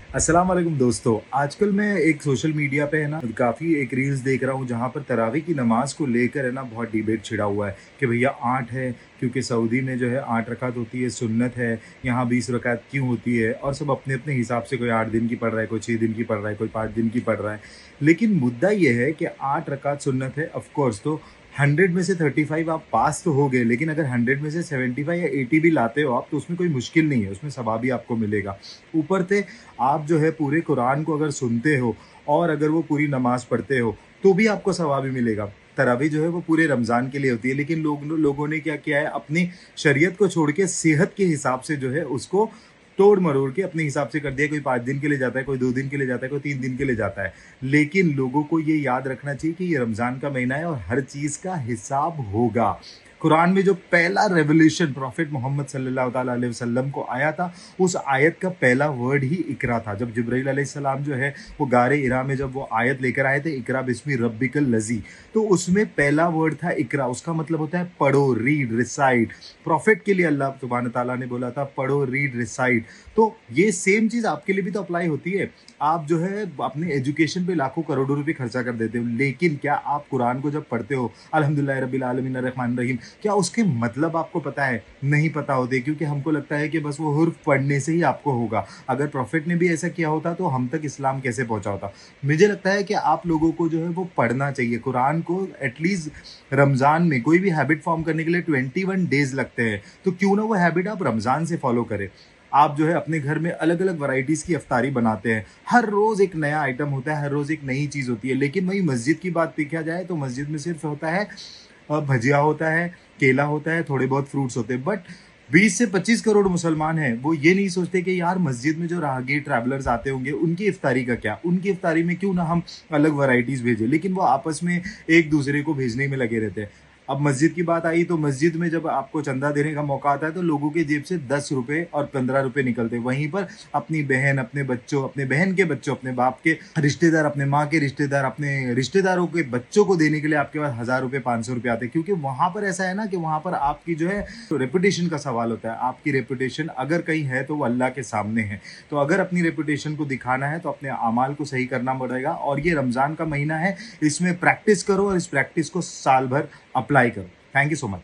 अस्सलाम वालेकुम दोस्तों। आजकल मैं एक सोशल मीडिया पे है ना काफ़ी एक रील्स देख रहा हूँ जहाँ पर तरावी की नमाज़ को लेकर है ना बहुत डिबेट छिड़ा हुआ है कि भैया 8 है, क्योंकि सऊदी में जो है 8 रकात होती है, सुन्नत है, यहाँ 20 रकात क्यों होती है? और सब अपने-अपने हिसाब से कोई 8 दिन की पढ़ रहा है, कोई 6 दिन की पढ़ रहा है, कोई 5 दिन की पढ़ रहा है। लेकिन मुद्दा ये है कि 8 रकात सुन्नत है, ऑफ कोर्स, तो 100 में से 35 आप पास तो हो गए, लेकिन अगर 100 में से 75 या 80 भी लाते हो आप, तो उसमें कोई मुश्किल नहीं है, उसमें सवाब भी आपको मिलेगा। ऊपर से आप जो है पूरे कुरान को अगर सुनते हो और अगर वो पूरी नमाज पढ़ते हो, तो भी आपको सवाब ही मिलेगा। तरावी जो है वो पूरे रमज़ान के लिए होती है, लेकिन लोगों ने क्या किया है, अपनी शरीयत को छोड़ के सेहत के हिसाब से जो है उसको तोड़ मरोड़ के अपने हिसाब से कर दिया। कोई 5 दिन के लिए जाता है, कोई 2 दिन के लिए जाता है, कोई 3 दिन के लिए जाता है। लेकिन लोगों को ये याद रखना चाहिए कि ये रमज़ान का महीना है और हर चीज़ का हिसाब होगा। कुरान में जो पहला रेवल्यूशन प्रॉफिट मोहम्मद सल्लल्लाहु ताला अलैहि वसल्लम को आया था, उस आयत का पहला वर्ड ही इकरा था। जब जिब्राइल अलैहिस्सलाम जो है वो गारे हिरा में जब वो आयत लेकर आए थे, इकरा बिस्मि रब्बिकल लज़ी, तो उसमें पहला वर्ड था इकरा। उसका मतलब होता है पढ़ो, रीड, रिसाइट। प्रॉफिट के लिए अल्लाह सुब्हान ताला ने बोला था पढ़ो, रीड, रिसाइट। तो ये सेम चीज़ आपके लिए भी तो अप्लाई होती है। आप जो है अपने एजुकेशन पे लाखों करोड़ों रुपए खर्चा कर देते हो, लेकिन क्या आप कुरान को जब पढ़ते हो, अल्हम्दुलिल्लाह रब्बिल आलमीन अर्रहमान रहीम, क्या उसके मतलब आपको पता है? नहीं पता होते, क्योंकि हमको लगता है कि बस वो हुर्फ पढ़ने से ही आपको होगा। अगर प्रॉफिट ने भी ऐसा किया होता तो हम तक इस्लाम कैसे पहुंचा होता? मुझे लगता है कि आप लोगों को जो है वो पढ़ना चाहिए कुरान को। एटलीस्ट रमज़ान में कोई भी हैबिट फॉर्म करने के लिए 21 डेज लगते हैं, तो क्यों ना वो हैबिट आप रमज़ान से फॉलो करें। आप जो है अपने घर में अलग अलग वैरायटीज़ की इफ्तारी बनाते हैं, हर रोज़ एक नया आइटम होता है, हर रोज़ एक नई चीज़ होती है। लेकिन वही मस्जिद की बात देखा जाए तो मस्जिद में सिर्फ होता है भजिया होता है, केला होता है, थोड़े बहुत फ्रूट्स होते हैं। बट 20 से 25 करोड़ मुसलमान हैं, वो ये नहीं सोचते कि यार मस्जिद में जो राहगीर ट्रैवलर्स आते होंगे उनकी इफ्तारी का क्या, उनकी इफ्तारी में क्यों ना हम अलग वैरायटीज़ भेजें। लेकिन वो आपस में एक दूसरे को भेजने में लगे रहते हैं। अब मस्जिद की बात आई तो मस्जिद में जब आपको चंदा देने का मौका आता है तो लोगों के जेब से 10 रुपए और 15 रुपए निकलते हैं। वहीं पर अपनी बहन, अपने बच्चों, अपने बहन के बच्चों, अपने बाप के रिश्तेदार, अपने माँ के रिश्तेदार, अपने रिश्तेदारों के बच्चों को देने के लिए आपके पास 1000 रुपए, 500 रुपए आते हैं। क्योंकि वहां पर ऐसा है ना कि वहां पर आपकी जो है तो रेपुटेशन का सवाल होता है। आपकी रेपुटेशन अगर कहीं है तो वो अल्लाह के सामने है। तो अगर अपनी रेपुटेशन को दिखाना है तो अपने अमाल को सही करना पड़ेगा। और ये रमज़ान का महीना है, इसमें प्रैक्टिस करो और इस प्रैक्टिस को साल भर अप्लाई करो। Thank you so much.